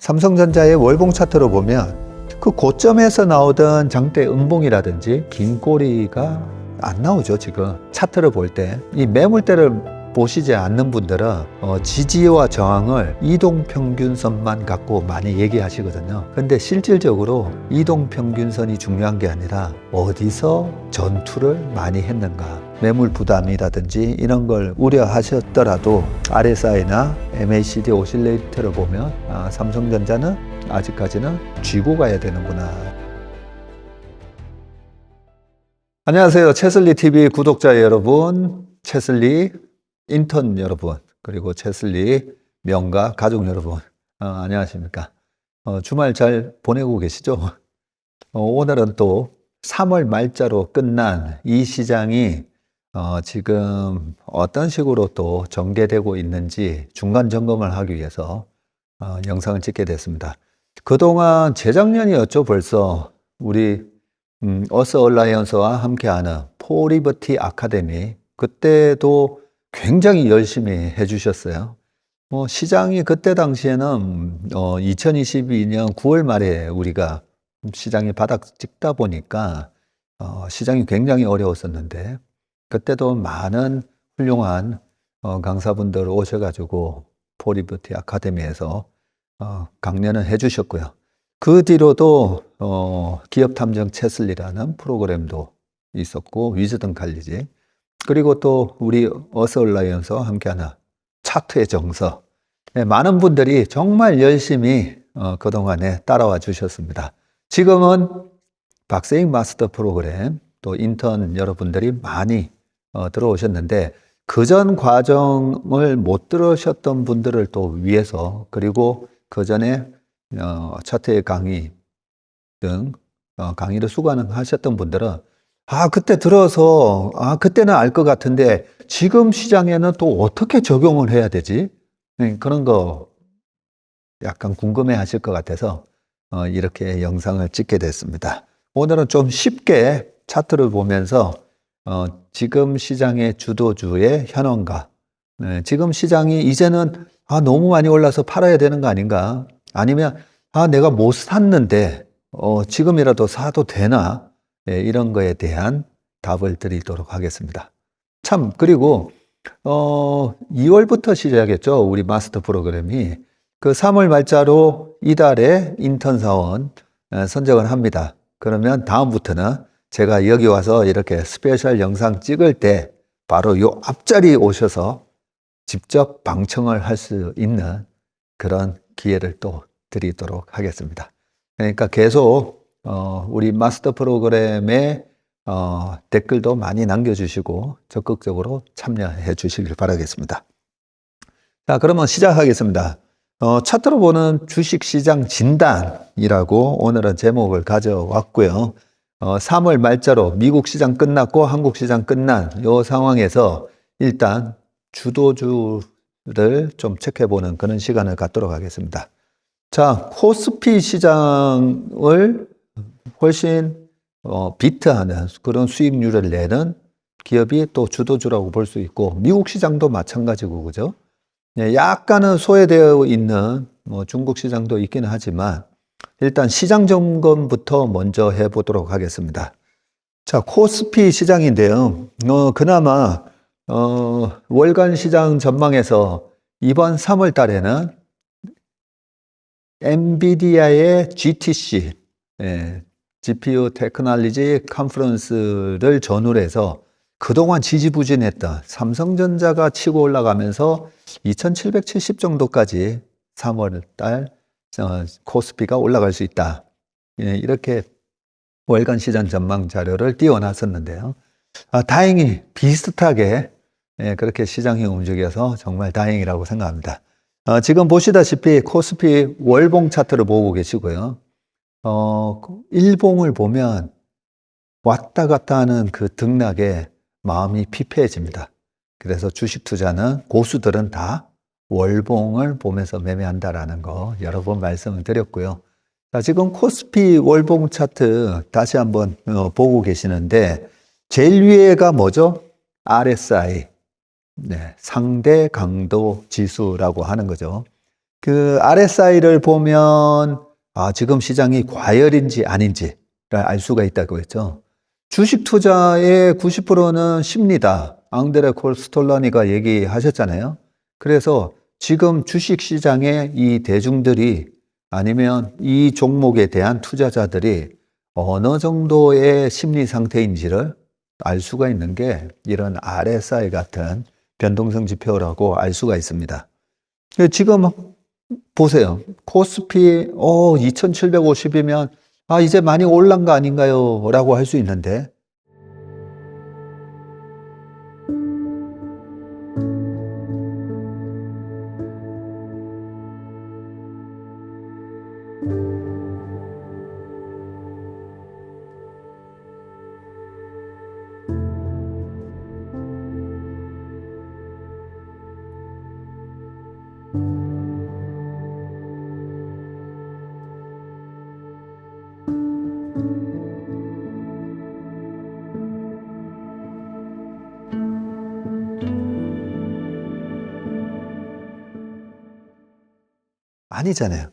삼성전자의 월봉 차트로 보면 그 고점에서 나오던 장대 음봉이라든지 긴 꼬리가 안 나오죠. 지금 차트를 볼 때 이 매물대를 보시지 않는 분들은 지지와 저항을 이동평균선만 갖고 많이 얘기하시거든요. 근데 실질적으로 이동평균선이 중요한 게 아니라 어디서 전투를 많이 했는가, 매물 부담이라든지 이런 걸 우려하셨더라도 RSI나 MACD 오실레이터를 보면 삼성전자는 아직까지는 쥐고 가야 되는구나. 안녕하세요. 채슬리 TV 구독자 여러분, 채슬리 인턴 여러분, 그리고 채슬리 명가 가족 여러분, 안녕하십니까. 주말 잘 보내고 계시죠? 오늘은 또 3월 말자로 끝난 이 시장이 지금 어떤 식으로 또 전개되고 있는지 중간 점검을 하기 위해서 영상을 찍게 됐습니다. 그동안 재작년이었죠. 벌써 우리 어스 얼라이언스와 함께하는 포리버티 아카데미, 그때도 굉장히 열심히 해주셨어요. 시장이 그때 당시에는 2022년 9월 말에 우리가 시장이 바닥 찍다 보니까 시장이 굉장히 어려웠었는데, 그때도 많은 훌륭한 강사분들 오셔가지고 포리버티 아카데미에서 강연을 해주셨고요. 그 뒤로도 기업탐정 채슬리라는 프로그램도 있었고, 위즈덤 칼리지, 그리고 또 우리 어스 얼라이언스와 함께하는 차트의 정서, 많은 분들이 정말 열심히 그동안에 따라와 주셨습니다. 지금은 박세익 마스터 프로그램, 또 인턴 여러분들이 많이 들어오셨는데, 그전 과정을 못 들으셨던 분들을 또 위해서, 그리고 그 전에 차트의 강의 등 강의를 수강하셨던 분들은 그때 들어서 그때는 알 것 같은데 지금 시장에는 또 어떻게 적용을 해야 되지? 그런 거 약간 궁금해 하실 것 같아서 이렇게 영상을 찍게 됐습니다. 오늘은 좀 쉽게 차트를 보면서 지금 시장의 주도주의 현황과, 지금 시장이 이제는 너무 많이 올라서 팔아야 되는 거 아닌가? 아니면 내가 못 샀는데 지금이라도 사도 되나? 이런 거에 대한 답을 드리도록 하겠습니다. 참, 그리고 2월부터 시작했죠. 우리 마스터 프로그램이. 그 3월 말자로 이달에 인턴 사원 선정을 합니다. 그러면 다음부터는 제가 여기 와서 이렇게 스페셜 영상 찍을 때 바로 요 앞자리에 오셔서 직접 방청을 할 수 있는 그런 기회를 또 드리도록 하겠습니다. 그러니까 계속 우리 마스터 프로그램에 댓글도 많이 남겨주시고 적극적으로 참여해 주시길 바라겠습니다. 자, 그러면 시작하겠습니다. 차트로 보는 주식시장 진단이라고 오늘은 제목을 가져왔고요. 3월 말자로 미국 시장 끝났고 한국 시장 끝난 이 상황에서 일단 주도주를 좀 체크해보는 그런 시간을 갖도록 하겠습니다. 자, 코스피 시장을 훨씬 비트하는 그런 수익률을 내는 기업이 또 주도주라고 볼 수 있고, 미국 시장도 마찬가지고, 그죠? 약간은 소외되어 있는 중국 시장도 있기는 하지만 일단 시장 점검부터 먼저 해보도록 하겠습니다. 자, 코스피 시장인데요. 그나마 월간 시장 전망에서 이번 3월 달에는 엔비디아의 GTC, GPU 테크놀로지 컨퍼런스를 전후로 해서 그동안 지지부진했던 삼성전자가 치고 올라가면서 2770 정도까지 3월 달 코스피가 올라갈 수 있다. 이렇게 월간 시장 전망 자료를 띄워놨었는데요. 다행히 비슷하게 그렇게 시장이 움직여서 정말 다행이라고 생각합니다. 지금 보시다시피 코스피 월봉 차트를 보고 계시고요. 일봉을 보면 왔다 갔다 하는 그 등락에 마음이 피폐해집니다. 그래서 주식 투자는 고수들은 다 월봉을 보면서 매매한다라는 거 여러 번 말씀을 드렸고요. 자, 지금 코스피 월봉 차트 다시 한번 보고 계시는데, 제일 위에가 뭐죠? RSI, 상대 강도 지수라고 하는 거죠. 그 RSI를 보면 지금 시장이 과열인지 아닌지를 알 수가 있다고 했죠. 주식 투자의 90%는 심리다. 앙드레 콜스톨라니가 얘기하셨잖아요. 그래서 지금 주식 시장에 이 대중들이 아니면 이 종목에 대한 투자자들이 어느 정도의 심리 상태인지를 알 수가 있는 게 이런 RSI 같은 변동성 지표라고 알 수가 있습니다. 지금 보세요. 코스피 2750이면 이제 많이 올란 거 아닌가요? 라고 할 수 있는데 아니잖아요.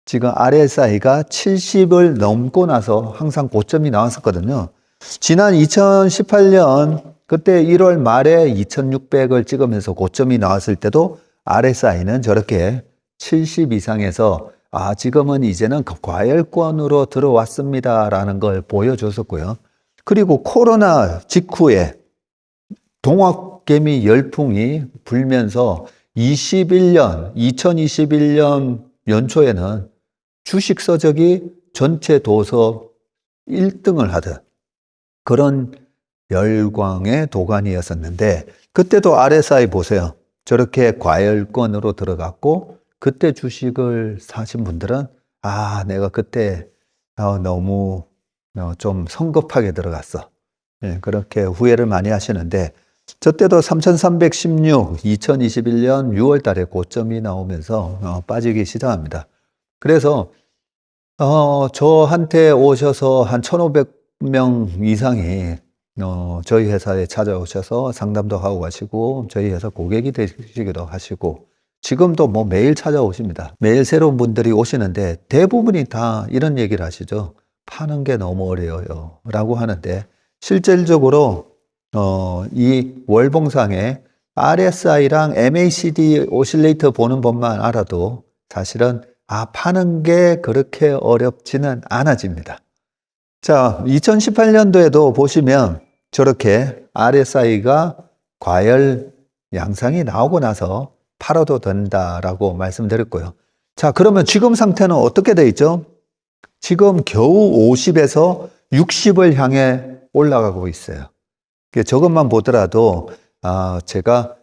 지금 RSI가 70을 넘고 나서 항상 고점이 나왔었거든요. 지난 2018년 그때 1월 말에 2600을 찍으면서 고점이 나왔을 때도 RSI는 저렇게 70 이상에서 지금은 이제는 과열권으로 들어왔습니다라는 걸 보여줬었고요. 그리고 코로나 직후에 동학개미 열풍이 불면서 2021년 연초에는 주식 서적이 전체 도서 1등을 하던 그런 열광의 도가니였었는데 그때도 RSI 보세요. 저렇게 과열권으로 들어갔고 그때 주식을 사신 분들은 내가 그때 너무 좀 성급하게 들어갔어. 그렇게 후회를 많이 하시는데 저 때도 3316, 2021년 6월 달에 고점이 나오면서 빠지기 시작합니다. 그래서 저한테 오셔서 한 1,500명 이상이 저희 회사에 찾아오셔서 상담도 하고 가시고 저희 회사 고객이 되시기도 하시고 지금도 뭐 매일 찾아오십니다. 매일 새로운 분들이 오시는데 대부분이 다 이런 얘기를 하시죠. 파는 게 너무 어려워요 라고 하는데 실질적으로 이 월봉상에 RSI랑 MACD 오실레이터 보는 법만 알아도 사실은 파는 게 그렇게 어렵지는 않아집니다. 자, 2018년도에도 보시면 저렇게 RSI가 과열 양상이 나오고 나서 팔아도 된다라고 말씀드렸고요. 자, 그러면 지금 상태는 어떻게 돼 있죠? 지금 겨우 50에서 60을 향해 올라가고 있어요. 저것만 보더라도 제가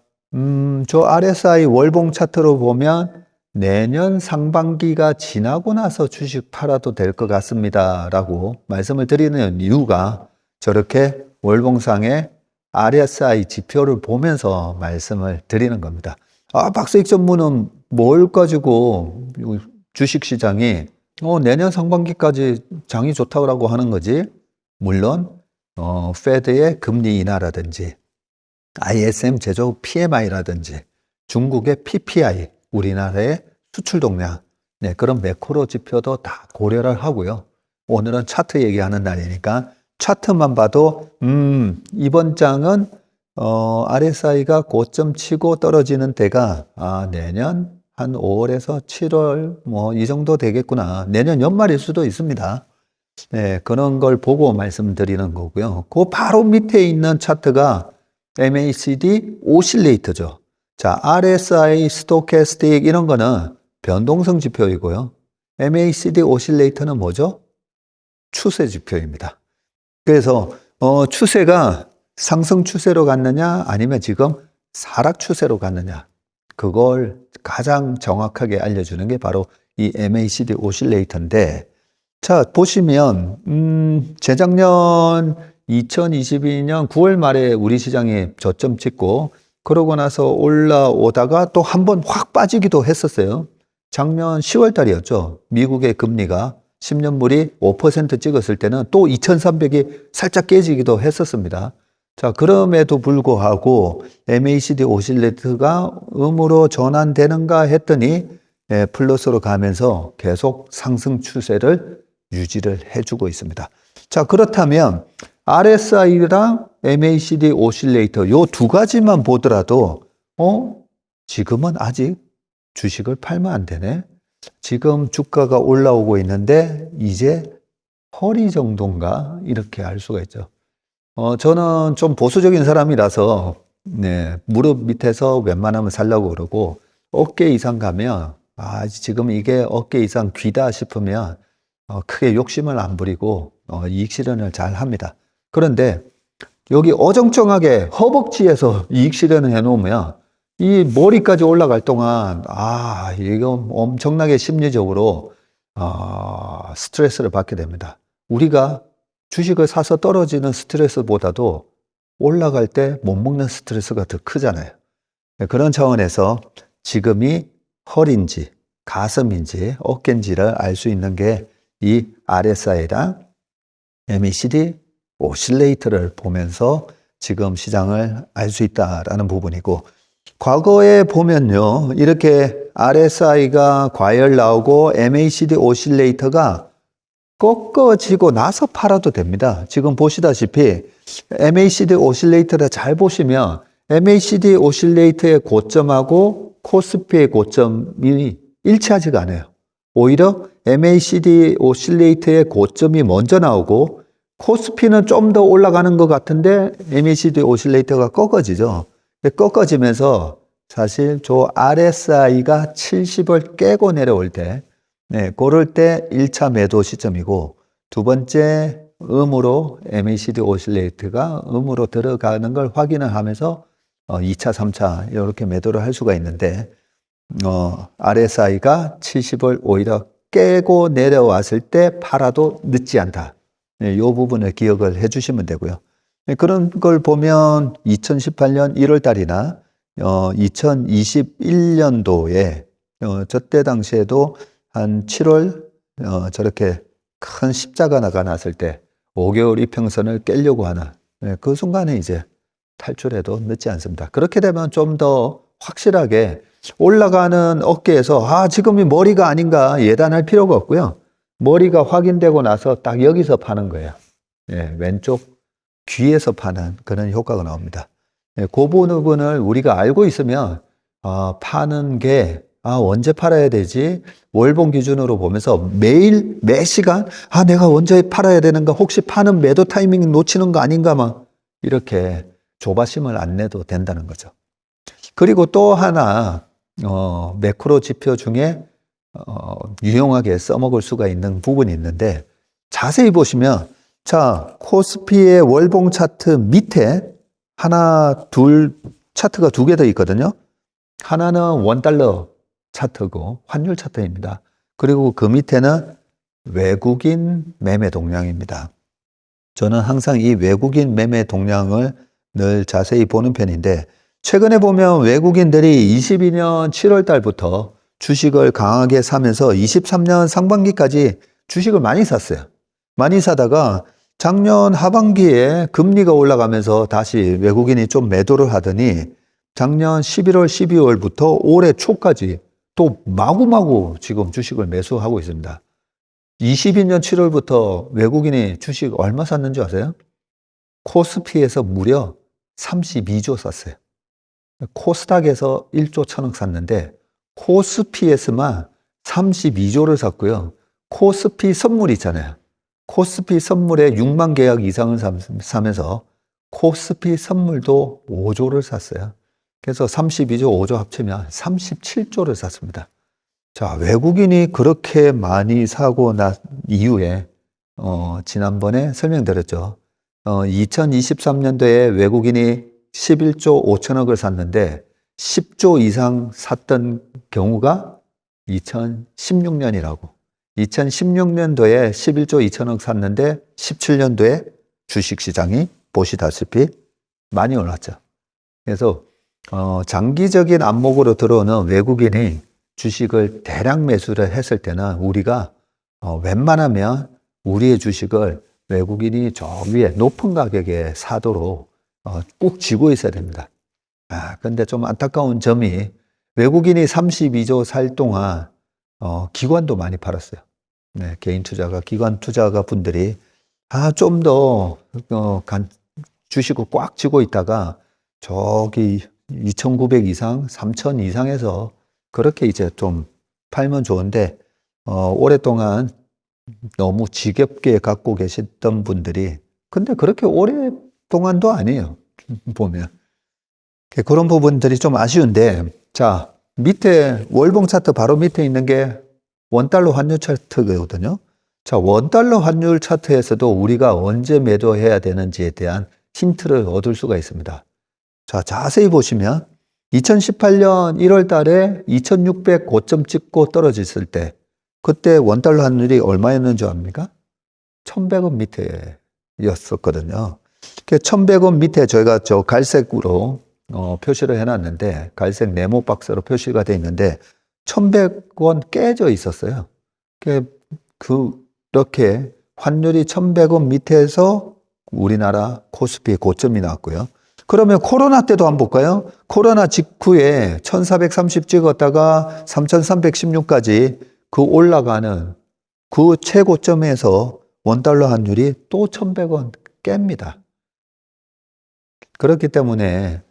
저 RSI 월봉 차트로 보면 내년 상반기가 지나고 나서 주식 팔아도 될 것 같습니다 라고 말씀을 드리는 이유가 저렇게 월봉상의 RSI 지표를 보면서 말씀을 드리는 겁니다. 박사익 전문은 뭘 가지고 주식시장이 내년 상반기까지 장이 좋다고 하는 거지? 물론 페드의 금리 인하라든지 ISM 제조업 PMI라든지 중국의 PPI, 우리나라의 수출 동향, 그런 매크로 지표도 다 고려를 하고요. 오늘은 차트 얘기하는 날이니까 차트만 봐도 이번 장은 RSI가 고점 치고 떨어지는 때가 내년 한 5월에서 7월 뭐 이 정도 되겠구나. 내년 연말일 수도 있습니다. 그런 걸 보고 말씀드리는 거고요. 그 바로 밑에 있는 차트가 MACD 오실레이터죠. 자, RSI, 스토캐스틱 이런 거는 변동성 지표이고요. MACD 오실레이터는 뭐죠? 추세 지표입니다. 그래서 추세가 상승 추세로 갔느냐 아니면 지금 하락 추세로 갔느냐 그걸 가장 정확하게 알려주는 게 바로 이 MACD 오실레이터인데 자 보시면 재작년 2022년 9월 말에 우리 시장이 저점 찍고 그러고 나서 올라오다가 또 한 번 확 빠지기도 했었어요. 작년 10월 달이었죠. 미국의 금리가 10년물이 5% 찍었을 때는 또 2300이 살짝 깨지기도 했었습니다. 자, 그럼에도 불구하고 MACD 오실레이터가 음으로 전환되는가 했더니 플러스로 가면서 계속 상승 추세를 유지를 해주고 있습니다. 자, 그렇다면 RSI랑 MACD 오실레이터 요 두 가지만 보더라도 지금은 아직 주식을 팔면 안 되네. 지금 주가가 올라오고 있는데 이제 허리 정도인가 이렇게 알 수가 있죠. 저는 좀 보수적인 사람이라서 무릎 밑에서 웬만하면 살려고 그러고 어깨 이상 가면 지금 이게 어깨 이상 귀다 싶으면 크게 욕심을 안 부리고 이익 실현을 잘 합니다. 그런데 여기 어정쩡하게 허벅지에서 이익 실현을 해놓으면 이 머리까지 올라갈 동안 이거 엄청나게 심리적으로 스트레스를 받게 됩니다. 우리가 주식을 사서 떨어지는 스트레스보다도 올라갈 때 못 먹는 스트레스가 더 크잖아요. 그런 차원에서 지금이 허리인지 가슴인지 어깨인지를 알 수 있는 게 이 RSI랑 MACD 오실레이터를 보면서 지금 시장을 알 수 있다라는 부분이고, 과거에 보면요, 이렇게 RSI가 과열 나오고 MACD 오실레이터가 꺾어지고 나서 팔아도 됩니다. 지금 보시다시피 MACD 오실레이터를 잘 보시면 MACD 오실레이터의 고점하고 코스피의 고점이 일치하지가 않아요. 오히려 MACD 오실레이터의 고점이 먼저 나오고 코스피는 좀 더 올라가는 것 같은데 MACD 오실레이터가 꺾어지죠. 꺾어지면서 사실 저 RSI가 70을 깨고 내려올 때, 그럴 때 1차 매도 시점이고, 두 번째 음으로 MACD 오실레이터가 음으로 들어가는 걸 확인을 하면서 2차, 3차 이렇게 매도를 할 수가 있는데, RSI가 70을 오히려 깨고 내려왔을 때 팔아도 늦지 않다. 이 부분을 기억을 해 주시면 되고요. 그런 걸 보면 2018년 1월 달이나 2021년도에 저때 당시에도 한 7월 저렇게 큰 십자가가 났을 때 5개월 이평선을 깨려고 하는 그 순간에 이제 탈출해도 늦지 않습니다. 그렇게 되면 좀 더 확실하게 올라가는 어깨에서 지금이 머리가 아닌가 예단할 필요가 없고요. 머리가 확인되고 나서 딱 여기서 파는 거예요. 왼쪽 귀에서 파는 그런 효과가 나옵니다. 그 부분을 우리가 알고 있으면 파는 게 언제 팔아야 되지? 월봉 기준으로 보면서 매일 매 시간 내가 언제 팔아야 되는가? 혹시 파는 매도 타이밍 놓치는 거 아닌가? 막 이렇게 조바심을 안 내도 된다는 거죠. 그리고 또 하나 매크로 지표 중에 유용하게 써먹을 수가 있는 부분이 있는데, 자세히 보시면 코스피의 월봉 차트 밑에 하나, 둘 차트가 두 개 더 있거든요. 하나는 $1 차트고 환율 차트입니다. 그리고 그 밑에는 외국인 매매 동향입니다. 저는 항상 이 외국인 매매 동향을 늘 자세히 보는 편인데, 최근에 보면 외국인들이 22년 7월 달부터 주식을 강하게 사면서 23년 상반기까지 주식을 많이 샀어요. 많이 사다가 작년 하반기에 금리가 올라가면서 다시 외국인이 좀 매도를 하더니 작년 11월, 12월부터 올해 초까지 또 마구마구 지금 주식을 매수하고 있습니다. 22년 7월부터 외국인이 주식 얼마 샀는지 아세요? 코스피에서 무려 32조 샀어요. 코스닥에서 1조 1천억 샀는데 코스피에서만 32조를 샀고요. 코스피 선물 있잖아요. 코스피 선물에 6만 계약 이상을 사면서 코스피 선물도 5조를 샀어요. 그래서 32조, 5조 합치면 37조를 샀습니다. 자, 외국인이 그렇게 많이 사고 난 이후에 지난번에 설명드렸죠. 2023년도에 외국인이 11조 5천억을 샀는데 10조 이상 샀던 경우가 2016년이라고. 2016년도에 11조 2천억 샀는데 17년도에 주식시장이 보시다시피 많이 올랐죠. 그래서 장기적인 안목으로 들어오는 외국인이 주식을 대량 매수를 했을 때는 우리가 웬만하면 우리의 주식을 외국인이 저 위에 높은 가격에 사도록 꼭 쥐고 있어야 됩니다. 근데 좀 안타까운 점이 외국인이 32조 살 동안 기관도 많이 팔았어요. 네, 개인 투자가, 기관 투자가 분들이, 좀 더, 주식을 꽉 쥐고 있다가, 저기 2,900 이상, 3,000 이상에서 그렇게 이제 좀 팔면 좋은데, 오랫동안 너무 지겹게 갖고 계셨던 분들이, 근데 그렇게 오랫동안도 아니에요. 보면. 그런 부분들이 좀 아쉬운데, 자, 밑에 월봉 차트 바로 밑에 있는 게 원달러 환율 차트거든요. 자, 원달러 환율 차트에서도 우리가 언제 매도해야 되는지에 대한 힌트를 얻을 수가 있습니다. 자, 자세히 보시면 2018년 1월 달에 2600 고점 찍고 떨어졌을 때 그때 원달러 환율이 얼마였는 줄 압니까? 1100원 밑에였었거든요. 1100원 밑에 저희가 저 갈색으로 표시를 해놨는데, 갈색 네모 박스로 표시가 되어 있는데 1100원 깨져 있었어요. 그렇게 환율이 1100원 밑에서 우리나라 코스피 고점이 나왔고요. 그러면 코로나 때도 한번 볼까요? 코로나 직후에 1430 찍었다가 3316까지 그 올라가는 그 최고점에서 원달러 환율이 또 1100원 깹니다. 그렇기 때문에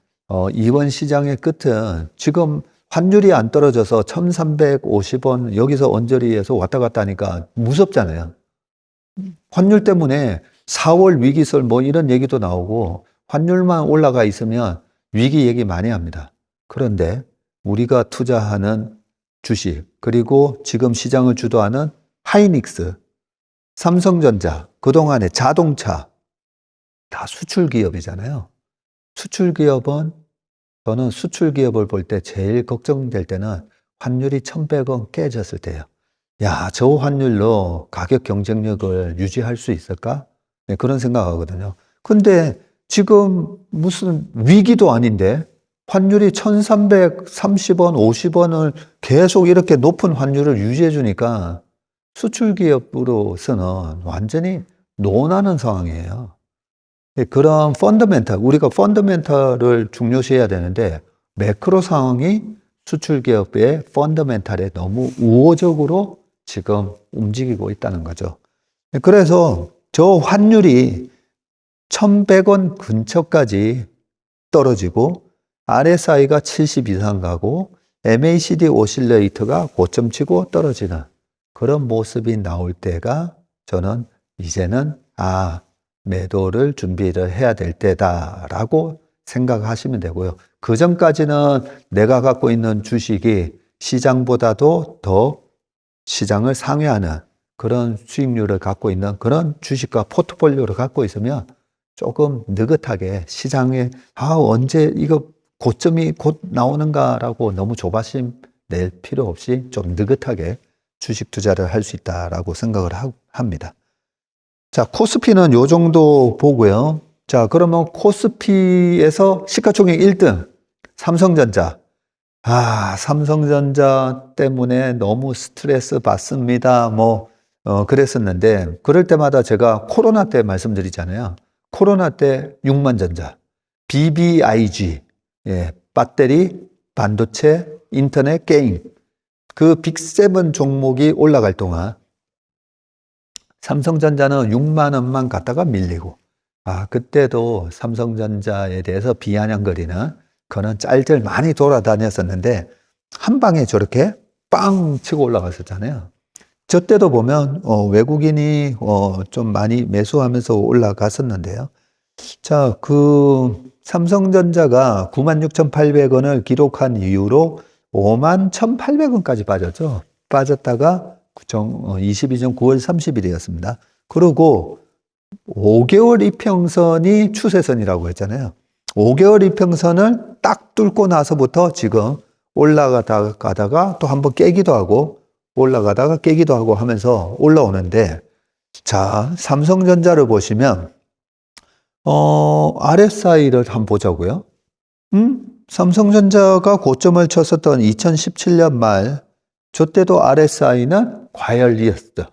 이번 시장의 끝은 지금 환율이 안 떨어져서 1350원 여기서 언저리에서 왔다 갔다 하니까 무섭잖아요. 환율 때문에 4월 위기설 뭐 이런 얘기도 나오고 환율만 올라가 있으면 위기 얘기 많이 합니다. 그런데 우리가 투자하는 주식, 그리고 지금 시장을 주도하는 하이닉스, 삼성전자, 그동안의 자동차 다 수출 기업이잖아요. 수출 기업은, 저는 수출 기업을 볼 때 제일 걱정될 때는 환율이 1100원 깨졌을 때예요. 야, 저 환율로 가격 경쟁력을 유지할 수 있을까? 네, 그런 생각하거든요. 근데 지금 무슨 위기도 아닌데 환율이 1330원, 50원을 계속 이렇게 높은 환율을 유지해 주니까 수출 기업으로서는 완전히 논하는 상황이에요. 그런 펀더멘탈, 우리가 펀더멘탈을 중요시해야 되는데 매크로 상황이 수출 기업의 펀더멘탈에 너무 우호적으로 지금 움직이고 있다는 거죠. 그래서 저 환율이 1100원 근처까지 떨어지고 RSI가 70 이상 가고 MACD 오실레이터가 고점 치고 떨어지는 그런 모습이 나올 때가 저는 이제는 매도를 준비를 해야 될 때다라고 생각하시면 되고요. 그 전까지는 내가 갖고 있는 주식이 시장보다도 더 시장을 상회하는 그런 수익률을 갖고 있는 그런 주식과 포트폴리오를 갖고 있으면 조금 느긋하게 시장에 언제 이거 고점이 곧 나오는가라고 너무 조바심 낼 필요 없이 좀 느긋하게 주식 투자를 할 수 있다라고 생각을 합니다. 자, 코스피는 요 정도 보고요. 자, 그러면 코스피에서 시가총액 1등 삼성전자. 삼성전자 때문에 너무 스트레스 받습니다. 그랬었는데 그럴 때마다 제가 코로나 때 말씀드리잖아요. 코로나 때 6만전자, BBIG, 배터리, 반도체, 인터넷, 게임 그 빅7 종목이 올라갈 동안 삼성전자는 6만 원만 갔다가 밀리고 그때도 삼성전자에 대해서 비아냥거리는 그런 짤들 많이 돌아다녔었는데 한 방에 저렇게 빵 치고 올라갔었잖아요. 저 때도 보면 외국인이 좀 많이 매수하면서 올라갔었는데요. 자, 그 삼성전자가 96,800원을 기록한 이후로 51,800원까지 빠졌죠. 빠졌다가 22년 9월 30일이었습니다. 그리고 5개월 이평선이 추세선이라고 했잖아요. 5개월 이평선을 딱 뚫고 나서부터 지금 올라가다가 또 한번 깨기도 하고 올라가다가 깨기도 하고 하면서 올라오는데, 자, 삼성전자를 보시면 RSI를 한번 보자고요. 삼성전자가 고점을 쳤었던 2017년 말, 저 때도 RSI는 과열이었어.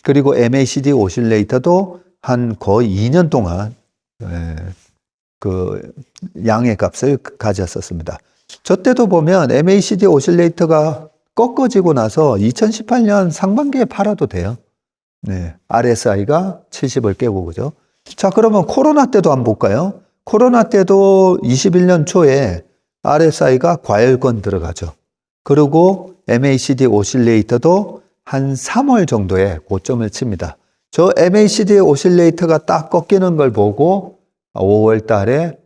그리고 MACD 오실레이터도 한 거의 2년 동안 그 양의 값을 가졌었습니다. 저 때도 보면 MACD 오실레이터가 꺾어지고 나서 2018년 상반기에 팔아도 돼요. 네. RSI가 70을 깨고, 그죠? 자, 그러면 코로나 때도 한번 볼까요? 코로나 때도 21년 초에 RSI가 과열권 들어가죠. 그리고 MACD 오실레이터도 한 3월 정도에 고점을 칩니다. 저 MACD 오실레이터가 딱 꺾이는 걸 보고 5월 달에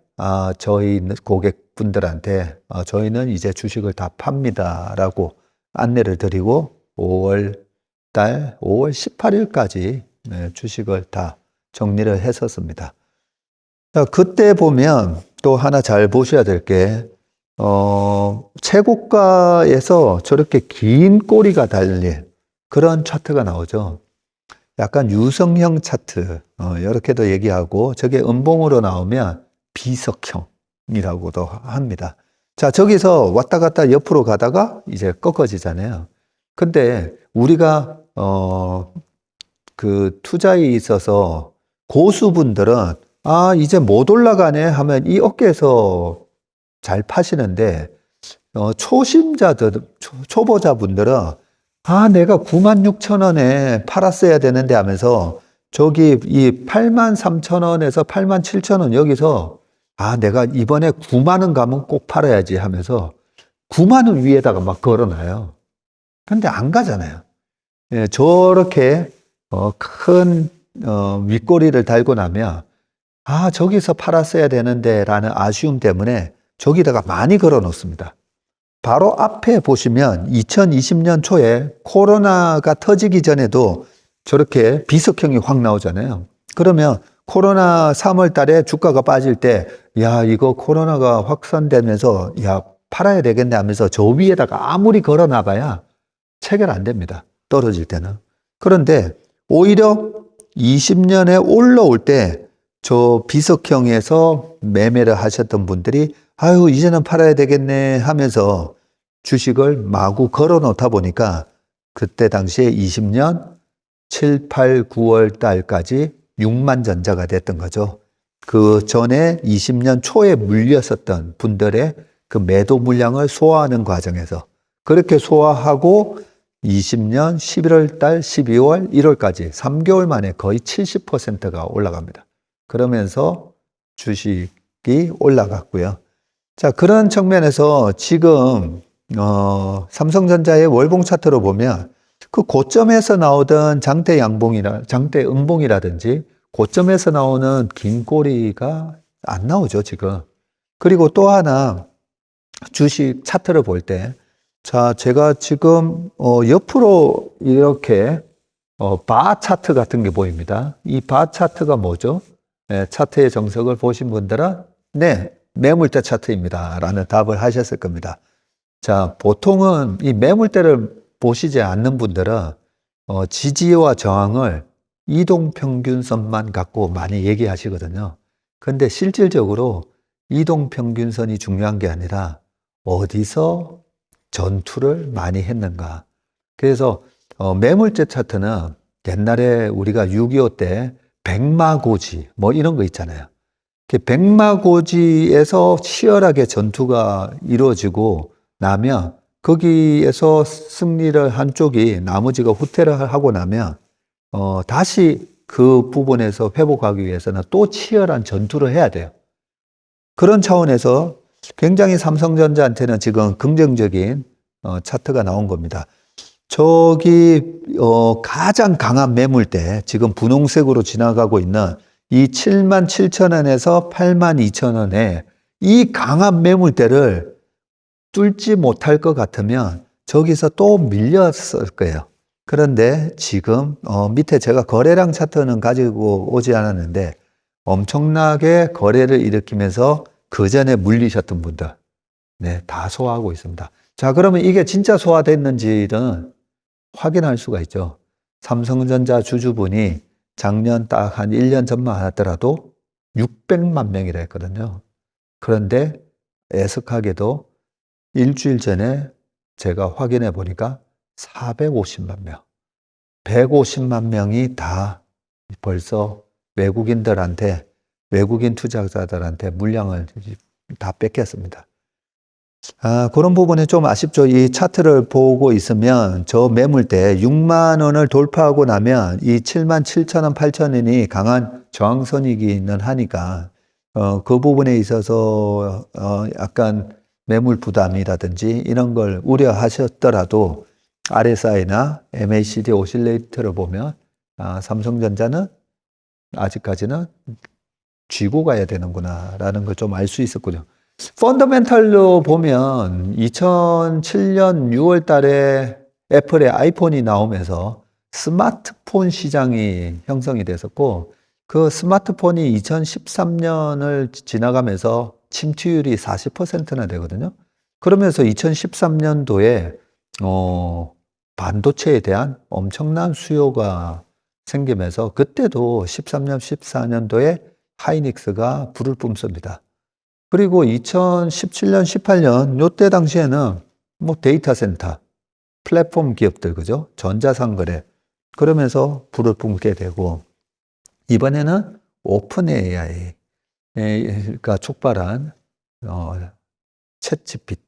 저희 고객분들한테 저희는 이제 주식을 다 팝니다 라고 안내를 드리고 5월 18일까지 주식을 다 정리를 했었습니다. 자, 그때 보면 또 하나 잘 보셔야 될 게 최고가에서 저렇게 긴 꼬리가 달린 그런 차트가 나오죠. 약간 유성형 차트, 이렇게도 얘기하고, 저게 음봉으로 나오면 비석형이라고도 합니다. 자, 저기서 왔다 갔다 옆으로 가다가 이제 꺾어지잖아요. 근데 우리가, 그 투자에 있어서 고수분들은, 이제 못 올라가네 하면 이 어깨에서 잘 파시는데, 초심자들, 초보자분들은 내가 96,000원에 팔았어야 되는데 하면서 저기 이 83,000원에서 87,000원 여기서 내가 이번에 9만 원 가면 꼭 팔아야지 하면서 9만 원 위에다가 막 걸어놔요. 근데 안 가잖아요. 예, 저렇게 큰 윗꼬리를 달고 나면 저기서 팔았어야 되는데 라는 아쉬움 때문에 저기다가 많이 걸어 놓습니다. 바로 앞에 보시면 2020년 초에 코로나가 터지기 전에도 저렇게 비석형이 확 나오잖아요. 그러면 코로나 3월 달에 주가가 빠질 때, 이거 코로나가 확산되면서, 팔아야 되겠네 하면서 저 위에다가 아무리 걸어놔봐야 체결 안 됩니다. 떨어질 때는. 그런데 오히려 20년에 올라올 때 저 비석형에서 매매를 하셨던 분들이 이제는 팔아야 되겠네 하면서 주식을 마구 걸어 놓다 보니까 그때 당시에 20년 7, 8, 9월 달까지 6만 전자가 됐던 거죠. 그 전에 20년 초에 물렸었던 분들의 그 매도 물량을 소화하는 과정에서 그렇게 소화하고 20년 11월 달, 12월, 1월까지 3개월 만에 거의 70%가 올라갑니다. 그러면서 주식이 올라갔고요. 자, 그런 측면에서 지금 삼성전자의 월봉 차트로 보면 그 고점에서 나오던 장대 음봉이라든지 고점에서 나오는 긴 꼬리가 안 나오죠, 지금. 그리고 또 하나 주식 차트를 볼 때, 자, 제가 지금 옆으로 이렇게 바 차트 같은 게 보입니다. 이 바 차트가 뭐죠? 차트의 정석을 보신 분들은 매물대 차트입니다 라는 답을 하셨을 겁니다. 자, 보통은 이 매물대를 보시지 않는 분들은 지지와 저항을 이동평균선만 갖고 많이 얘기하시거든요. 근데 실질적으로 이동평균선이 중요한 게 아니라 어디서 전투를 많이 했는가. 그래서 매물대 차트는 옛날에 우리가 6.25 때 백마고지 이런 거 있잖아요. 백마고지에서 치열하게 전투가 이루어지고 나면 거기에서 승리를 한 쪽이 나머지가 후퇴를 하고 나면 다시 그 부분에서 회복하기 위해서는 또 치열한 전투를 해야 돼요. 그런 차원에서 굉장히 삼성전자한테는 지금 긍정적인 차트가 나온 겁니다. 저기 가장 강한 매물대, 지금 분홍색으로 지나가고 있는 이 77,000원에서 82,000원에 이 강한 매물대를 뚫지 못할 것 같으면 저기서 또 밀렸을 거예요. 그런데 지금 밑에 제가 거래량 차트는 가지고 오지 않았는데 엄청나게 거래를 일으키면서 그 전에 물리셨던 분들 다 소화하고 있습니다. 자, 그러면 이게 진짜 소화됐는지는 확인할 수가 있죠. 삼성전자 주주분이 작년 딱 한 1년 전만 하더라도 600만 명이라 했거든요. 그런데 애석하게도 일주일 전에 제가 확인해 보니까 450만 명, 150만 명이 다 벌써 외국인 투자자들한테 물량을 다 뺏겼습니다. 그런 부분이 좀 아쉽죠. 이 차트를 보고 있으면 저 매물대 6만 원을 돌파하고 나면 이 7만 7천 원, 8천 원이 강한 저항선이기는 하니까 그 부분에 있어서 약간 매물 부담이라든지 이런 걸 우려하셨더라도 RSI나 MACD 오실레이터를 보면 삼성전자는 아직까지는 쥐고 가야 되는구나라는 걸 좀 알 수 있었군요. 펀더멘탈로 보면 2007년 6월 달에 애플의 아이폰이 나오면서 스마트폰 시장이 형성이 됐었고, 그 스마트폰이 2013년을 지나가면서 침투율이 40%나 되거든요. 그러면서 2013년도에 반도체에 대한 엄청난 수요가 생기면서 그때도 13년, 14년도에 하이닉스가 불을 뿜습니다. 그리고 2017년, 18년 요때 당시에는 뭐 데이터 센터, 플랫폼 기업들 그죠? 전자상거래 그러면서 불을 뿜게 되고 이번에는 오픈 AI가 촉발한 챗 GPT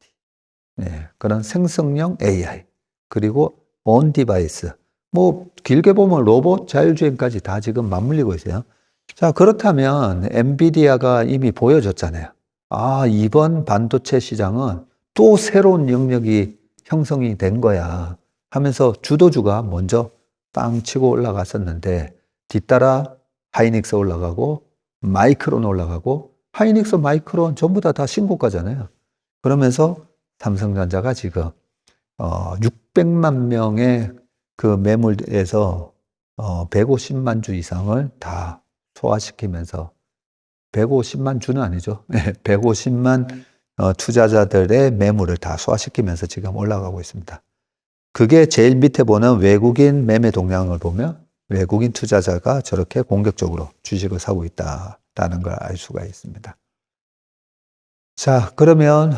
그런 생성형 AI 그리고 온 디바이스 뭐 길게 보면 로봇 자율주행까지 다 지금 맞물리고 있어요. 자, 그렇다면 엔비디아가 이미 보여줬잖아요. 이번 반도체 시장은 또 새로운 영역이 형성이 된 거야 하면서 주도주가 먼저 빵 치고 올라갔었는데 뒤따라 하이닉스 올라가고 마이크론 올라가고 하이닉스 마이크론 전부 다 신고가잖아요. 그러면서 삼성전자가 지금 600만 명의 그 매물에서 150만 주 이상을 다 소화시키면서 150만 주는 아니죠. 150만 투자자들의 매물을 다 소화시키면서 지금 올라가고 있습니다. 그게 제일 밑에 보는 외국인 매매 동향을 보면 외국인 투자자가 저렇게 공격적으로 주식을 사고 있다라는 걸 알 수가 있습니다. 자, 그러면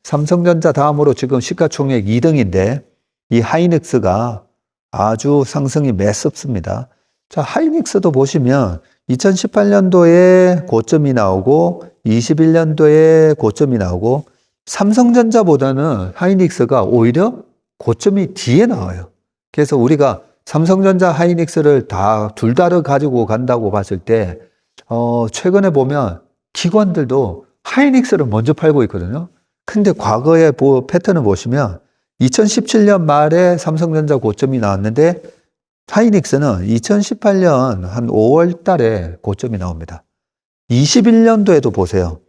삼성전자 다음으로 지금 시가총액 2등인데 이 하이닉스가 아주 상승이 매섭습니다. 자, 하이닉스도 보시면 2018년도에 고점이 나오고 21년도에 고점이 나오고 삼성전자보다는 하이닉스가 오히려 고점이 뒤에 나와요. 그래서 우리가 삼성전자 하이닉스를 둘 다를 가지고 간다고 봤을 때 최근에 보면 기관들도 하이닉스를 먼저 팔고 있거든요. 근데 과거의 패턴을 보시면 2017년 말에 삼성전자 고점이 나왔는데 하이닉스는 2018년 한 5월 달에 고점이 나옵니다. 21년도에도 보세요.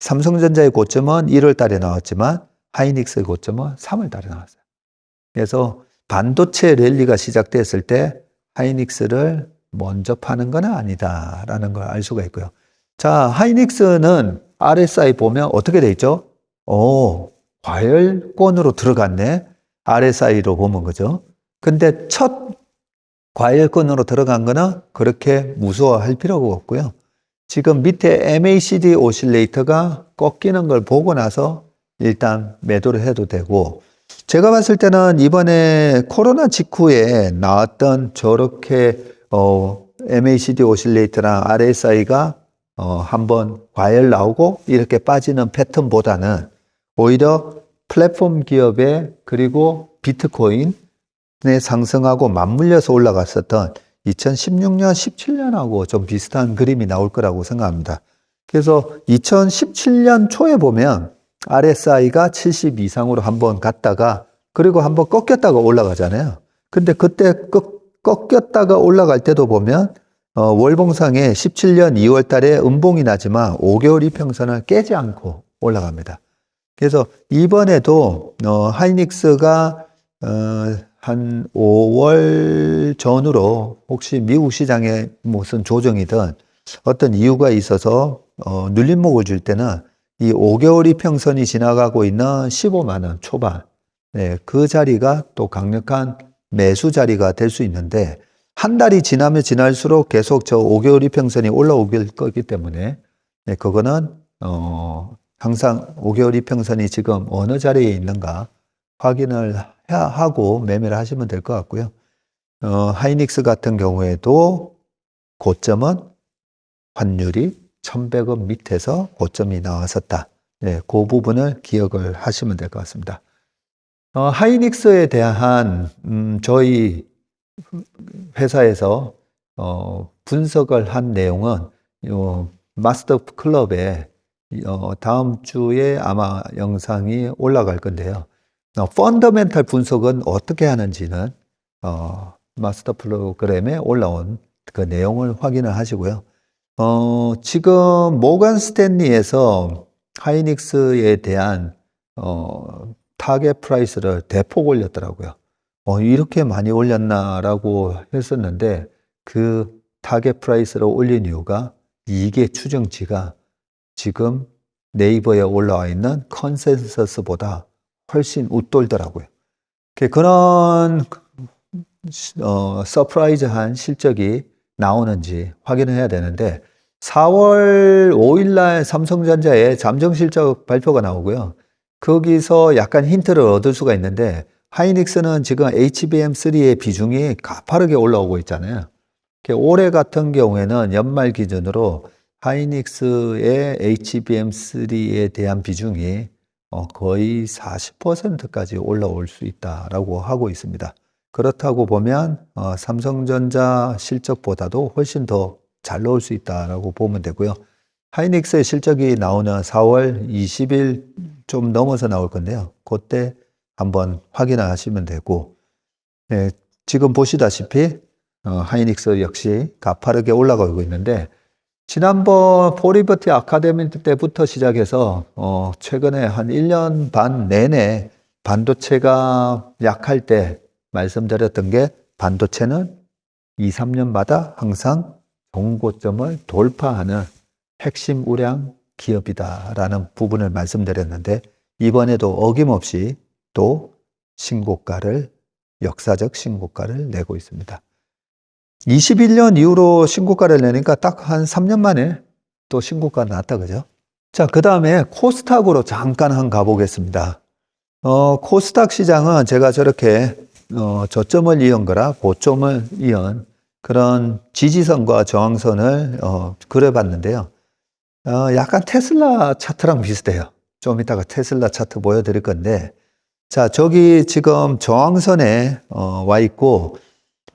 삼성전자의 고점은 1월 달에 나왔지만 하이닉스의 고점은 3월 달에 나왔어요. 그래서 반도체 랠리가 시작됐을 때 하이닉스를 먼저 파는 건 아니다라는 걸 알 수가 있고요. 자, 하이닉스는 RSI 보면 어떻게 돼 있죠? 과열권으로 들어갔네. RSI로 보면 그죠? 근데 첫 과열권으로 들어간 거는 그렇게 무서워할 필요가 없고요. 지금 밑에 MACD 오실레이터가 꺾이는 걸 보고 나서 일단 매도를 해도 되고, 제가 봤을 때는 이번에 코로나 직후에 나왔던 저렇게 MACD 오실레이터랑 RSI가 한번 과열 나오고 이렇게 빠지는 패턴보다는 오히려 플랫폼 기업의 그리고 비트코인에 상승하고 맞물려서 올라갔었던 2016년, 17년하고 좀 비슷한 그림이 나올 거라고 생각합니다. 그래서 2017년 초에 보면 RSI가 70 이상으로 한번 갔다가 그리고 한번 꺾였다가 올라가잖아요. 근데 그때 꺾였다가 올라갈 때도 보면 월봉상에 17년 2월 달에 음봉이 나지만 5개월 이평선을 깨지 않고 올라갑니다. 그래서 이번에도 하이닉스가 한 5월 전후로 혹시 미국 시장에 무슨 조정이든 어떤 이유가 있어서 눌림목을 줄 때는 이 5개월 이평선이 지나가고 있는 15만 원 초반 그 자리가 또 강력한 매수 자리가 될 수 있는데 한 달이 지나면 지날수록 계속 저 5개월 이평선이 올라오길 거기 때문에 그거는 항상 5개월 이평선이 지금 어느 자리에 있는가 확인을 하고 매매를 하시면 될 것 같고요. 하이닉스 같은 경우에도 고점은 환율이 1100원 밑에서 고점이 나왔었다. 네, 그 부분을 기억을 하시면 될 것 같습니다. 하이닉스에 대한 저희 회사에서 분석을 한 내용은 요 마스터 클럽에 다음 주에 아마 영상이 올라갈 건데요. 펀더멘탈 분석은 어떻게 하는지는 마스터 프로그램에 올라온 그 내용을 확인을 하시고요. 지금 모건 스탠리에서 하이닉스에 대한 타겟 프라이스를 대폭 올렸더라고요. 이렇게 많이 올렸나라고 했었는데 그 타겟 프라이스를 올린 이유가 이게 추정치가 지금 네이버에 올라와 있는 컨센서스보다 훨씬 웃돌더라고요. 그런 서프라이즈한 실적이 나오는지 확인을 해야 되는데 4월 5일 날 삼성전자의 잠정 실적 발표가 나오고요. 거기서 약간 힌트를 얻을 수가 있는데 하이닉스는 지금 HBM3의 비중이 가파르게 올라오고 있잖아요. 올해 같은 경우에는 연말 기준으로 하이닉스의 HBM3에 대한 비중이 거의 40%까지 올라올 수 있다라고 하고 있습니다. 그렇다고 보면 삼성전자 실적보다도 훨씬 더 잘 나올 수 있다라고 보면 되고요. 하이닉스의 실적이 나오는 4월 20일 좀 넘어서 나올 건데요. 그때 한번 확인하시면 되고, 네, 지금 보시다시피 하이닉스 역시 가파르게 올라가고 있는데 지난번 포리버티 아카데미 때부터 시작해서 최근에 한 1년 반 내내 반도체가 약할 때 말씀드렸던 게 반도체는 2, 3년마다 항상 정고점을 돌파하는 핵심 우량 기업이다라는 부분을 말씀드렸는데 이번에도 어김없이 또 역사적 신고가를 내고 있습니다. 21년 이후로 신고가를 내니까 딱 한 3년 만에 또 신고가 났다, 그죠? 자, 그 다음에 코스닥으로 잠깐 가보겠습니다. 코스닥 시장은 제가 저렇게 저점을 이은 거라 고점을 이은 그런 지지선과 저항선을 그려봤는데요. 약간 테슬라 차트랑 비슷해요. 좀 이따가 테슬라 차트 보여드릴 건데, 자, 저기 지금 저항선에 와 있고,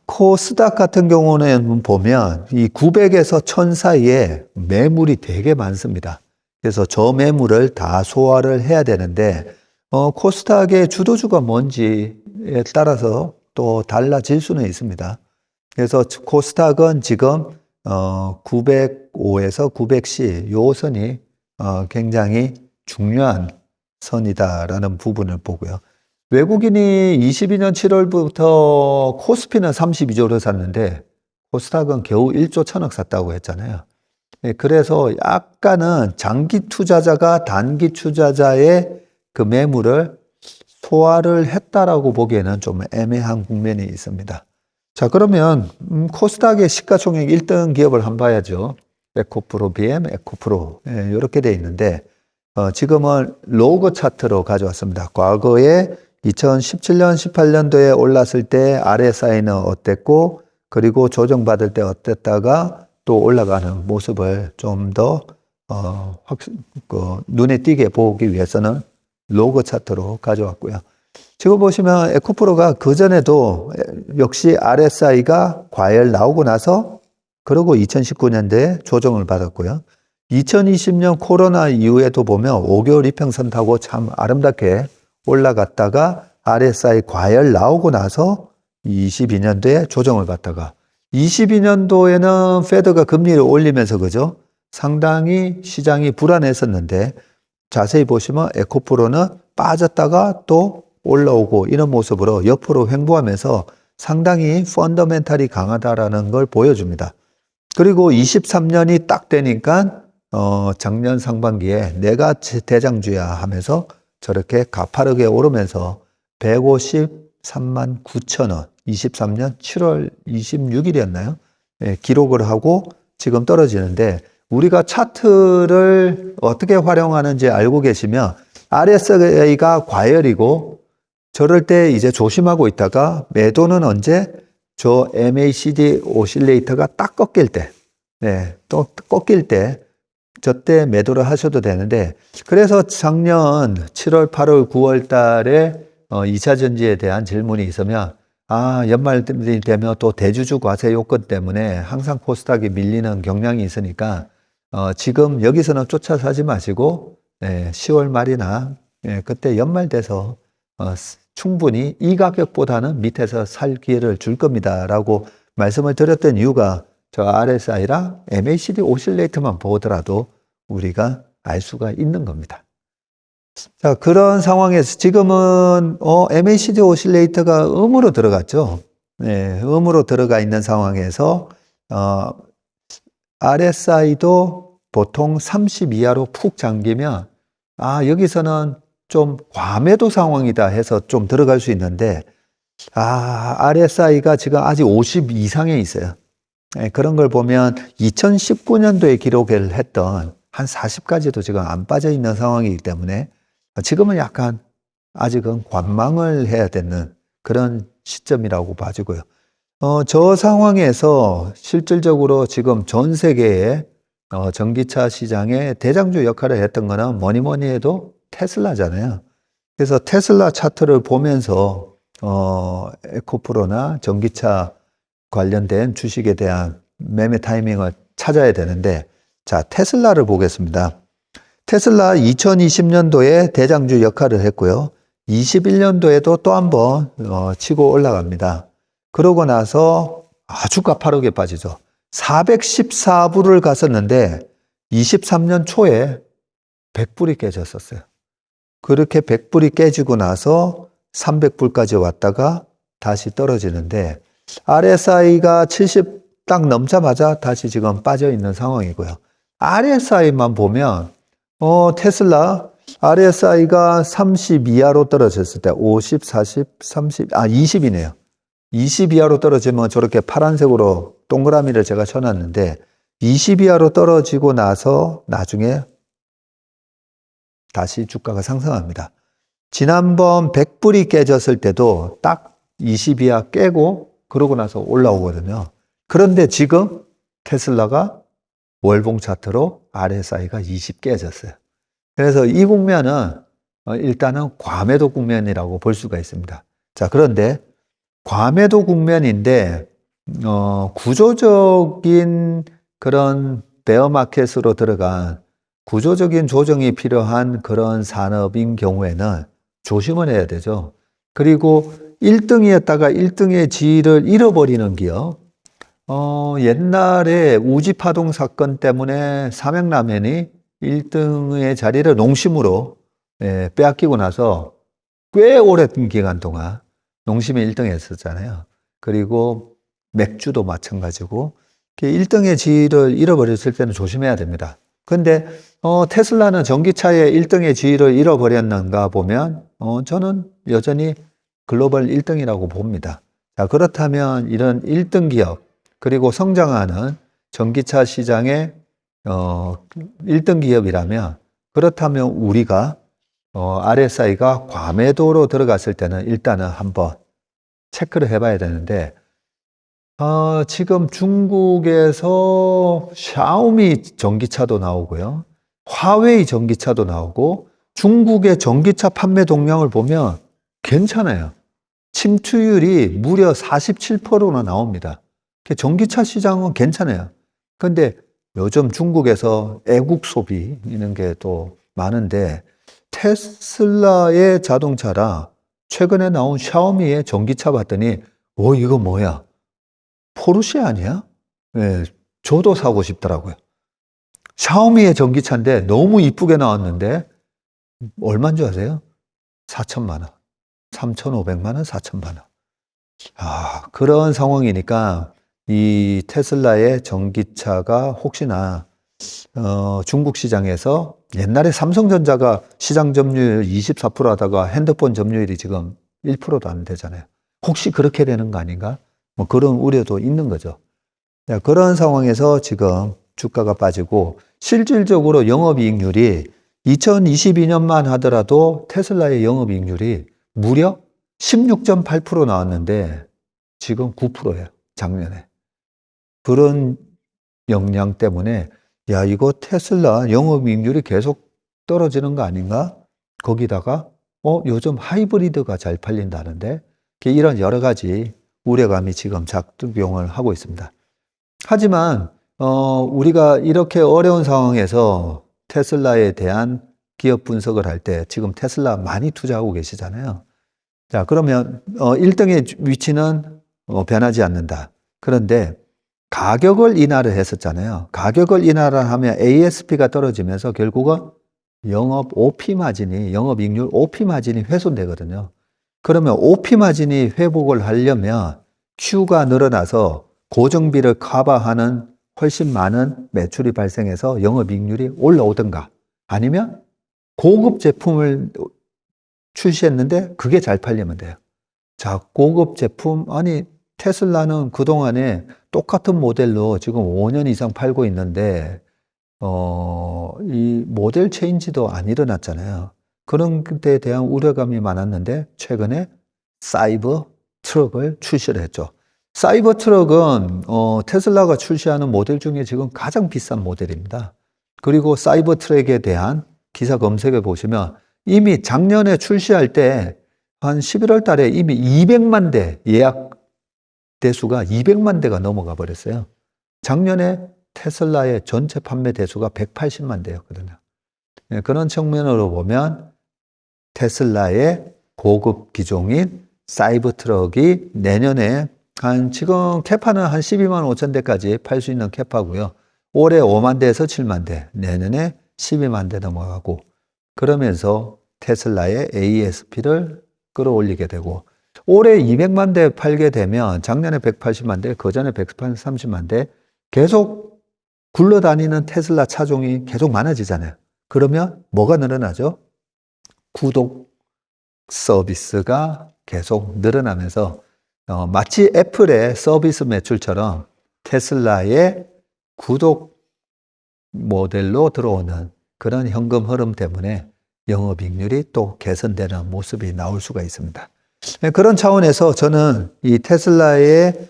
코스닥 같은 경우는 보면 이 900에서 1000 사이에 매물이 되게 많습니다. 그래서 저 매물을 다 소화를 해야 되는데, 코스닥의 주도주가 뭔지에 따라서 또 달라질 수는 있습니다. 그래서 코스닥은 지금 905에서 910 요 선이 굉장히 중요한 선이다라는 부분을 보고요. 외국인이 22년 7월부터 코스피는 32조를 샀는데 코스닥은 겨우 1조 1000억 샀다고 했잖아요. 그래서 약간은 장기 투자자가 단기 투자자의 그 매물을 소화를 했다라고 보기에는 좀 애매한 국면이 있습니다. 자, 그러면 코스닥의 시가총액 1등 기업을 한번 봐야죠. 에코프로, BM, 에코프로 이렇게 돼 있는데 지금은 로그 차트로 가져왔습니다. 과거에 2017년, 18년도에 올랐을 때 RSI는 어땠고 그리고 조정받을 때 어땠다가 또 올라가는 모습을 좀 더 눈에 띄게 보기 위해서는 로그 차트로 가져왔고요. 지금 보시면 에코프로가 그전에도 역시 RSI가 과열 나오고 나서 그러고 2019년도에 조정을 받았고요. 2020년 코로나 이후에도 보면 5개월 이평선 타고 참 아름답게 올라갔다가 RSI 과열 나오고 나서 22년도에 조정을 받다가 22년도에는 페드가 금리를 올리면서 그죠? 상당히 시장이 불안했었는데 자세히 보시면 에코프로는 빠졌다가 또 올라오고 이런 모습으로 옆으로 횡보하면서 상당히 펀더멘탈이 강하다라는 걸 보여줍니다. 그리고 23년이 딱 되니까 작년 상반기에 내가 대장주야 하면서 저렇게 가파르게 오르면서 153만 9천 원 23년 7월 26일이었나요? 예, 기록을 하고 지금 떨어지는데 우리가 차트를 어떻게 활용하는지 알고 계시면 RSI가 과열이고 저럴 때 이제 조심하고 있다가 매도는 언제? 저 MACD 오실레이터가 딱 꺾일 때, 네, 또 꺾일 때 저때 매도를 하셔도 되는데, 그래서 작년 7월, 8월, 9월 달에 2차 전지에 대한 질문이 있으면, 연말이 되면 또 대주주 과세 요건 때문에 항상 코스닥이 밀리는 경향이 있으니까, 지금 여기서는 쫓아 사지 마시고, 10월 말이나, 그때 연말 돼서, 충분히 이 가격보다는 밑에서 살 기회를 줄 겁니다라고 말씀을 드렸던 이유가 저 RSI랑 MACD 오실레이트만 보더라도 우리가 알 수가 있는 겁니다. 자, 그런 상황에서 지금은 MACD 오실레이터가 음으로 들어갔죠. 네, 음으로 들어가 있는 상황에서 RSI도 보통 30 이하로 푹 잠기면 여기서는 좀 과매도 상황이다 해서 좀 들어갈 수 있는데 RSI가 지금 아직 50 이상에 있어요. 그런 걸 보면 2019년도에 기록을 했던 한 40까지도 지금 안 빠져 있는 상황이기 때문에 지금은 약간 아직은 관망을 해야 되는 그런 시점이라고 봐지고요. 저 상황에서 실질적으로 지금 전 세계의 전기차 시장의 대장주 역할을 했던 거는 뭐니 해도 테슬라잖아요. 그래서 테슬라 차트를 보면서 에코프로나 전기차 관련된 주식에 대한 매매 타이밍을 찾아야 되는데, 자, 테슬라를 보겠습니다. 테슬라 2020년도에 대장주 역할을 했고요. 21년도에도 또 한 번 치고 올라갑니다. 그러고 나서 아주 가파르게 빠지죠. 414불을 갔었는데 23년 초에 100불이 깨졌었어요. 그렇게 100불이 깨지고 나서 300불까지 왔다가 다시 떨어지는데 RSI가 70 딱 넘자마자 다시 지금 빠져 있는 상황이고요. RSI만 보면 테슬라 RSI가 30 이하로 떨어졌을 때 50, 40, 30, 20이네요. 20 이하로 떨어지면 저렇게 파란색으로 동그라미를 제가 쳐놨는데 20 이하로 떨어지고 나서 나중에 다시 주가가 상승합니다. 지난번 100불이 깨졌을 때도 딱 20 이하 깨고 그러고 나서 올라오거든요. 그런데 지금 테슬라가 월봉 차트로 RSI가 20 깨졌어요. 그래서 이 국면은 일단은 과매도 국면이라고 볼 수가 있습니다. 자, 그런데 과매도 국면인데 구조적인 그런 베어마켓으로 들어간 구조적인 조정이 필요한 그런 산업인 경우에는 조심을 해야 되죠. 그리고 1등이었다가 1등의 지위를 잃어버리는 기업. 옛날에 우지파동 사건 때문에 삼양라멘이 1등의 자리를 농심으로 빼앗기고 나서 꽤 오랜 기간 동안 농심이 1등 했었잖아요. 그리고 맥주도 마찬가지고 1등의 지위를 잃어버렸을 때는 조심해야 됩니다. 근데 테슬라는 전기차의 1등의 지위를 잃어버렸는가 보면 저는 여전히 글로벌 1등이라고 봅니다. 자, 그렇다면 이런 1등 기업 그리고 성장하는 전기차 시장의 1등 기업이라면 그렇다면 우리가 RSI가 과매도로 들어갔을 때는 일단은 한번 체크를 해봐야 되는데 지금 중국에서 샤오미 전기차도 나오고요. 화웨이 전기차도 나오고 중국의 전기차 판매 동향을 보면 괜찮아요. 침투율이 무려 47%나 나옵니다. 전기차 시장은 괜찮아요. 그런데 요즘 중국에서 애국 소비 이런 게 또 많은데 테슬라의 자동차랑 최근에 나온 샤오미의 전기차 봤더니 이거 뭐야? 포르쉐 아니야? 네, 저도 사고 싶더라고요. 샤오미의 전기차인데 너무 이쁘게 나왔는데 얼마인 줄 아세요? 4천만 원. 3,500만 원, 4천만 원. 그런 상황이니까 이 테슬라의 전기차가 혹시나 중국 시장에서 옛날에 삼성전자가 시장 점유율 24% 하다가 핸드폰 점유율이 지금 1%도 안 되잖아요. 혹시 그렇게 되는 거 아닌가? 뭐 그런 우려도 있는 거죠. 그런 상황에서 지금 주가가 빠지고 실질적으로 영업이익률이 2022년만 하더라도 테슬라의 영업이익률이 무려 16.8% 나왔는데 지금 9%예요. 작년에. 그런 영향 때문에 야, 이거 테슬라 영업이익률이 계속 떨어지는 거 아닌가? 거기다가 요즘 하이브리드가 잘 팔린다는데 이런 여러 가지 우려감이 지금 작동을 하고 있습니다. 하지만 우리가 이렇게 어려운 상황에서 테슬라에 대한 기업 분석을 할 때 지금 테슬라 많이 투자하고 계시잖아요. 자, 그러면 1등의 위치는 변하지 않는다. 그런데 가격을 인하를 했었잖아요. 가격을 인하를 하면 ASP가 떨어지면서 결국은 영업 OP 마진이, 영업이익률 OP 마진이 훼손되거든요. 그러면 OP 마진이 회복을 하려면 Q가 늘어나서 고정비를 커버하는 훨씬 많은 매출이 발생해서 영업이익률이 올라오든가 아니면 고급 제품을 출시했는데 그게 잘 팔리면 돼요. 자, 고급 제품, 아니, 테슬라는 그동안에 똑같은 모델로 지금 5년 이상 팔고 있는데, 이 모델 체인지도 안 일어났잖아요. 그런 데에 대한 우려감이 많았는데, 최근에 사이버 트럭을 출시를 했죠. 사이버 트럭은, 테슬라가 출시하는 모델 중에 지금 가장 비싼 모델입니다. 그리고 사이버 트럭에 대한 기사 검색해 보시면 이미 작년에 출시할 때 한 11월 달에 이미 200만 대 예약 대수가 200만 대가 넘어가 버렸어요. 작년에 테슬라의 전체 판매 대수가 180만 대였거든요. 그런 측면으로 보면 테슬라의 고급 기종인 사이버 트럭이 내년에 지금 캐파는 한 12만 5천 대까지 팔 수 있는 캐파고요. 올해 5만 대에서 7만 대, 내년에 12만 대 넘어가고 그러면서 테슬라의 ASP를 끌어올리게 되고 올해 200만 대 팔게 되면 작년에 180만 대, 그전에 130만 대 계속 굴러다니는 테슬라 차종이 계속 많아지잖아요. 그러면 뭐가 늘어나죠? 구독 서비스가 계속 늘어나면서 마치 애플의 서비스 매출처럼 테슬라의 구독 모델로 들어오는 그런 현금 흐름 때문에 영업이익률이 또 개선되는 모습이 나올 수가 있습니다. 그런 차원에서 저는 이 테슬라의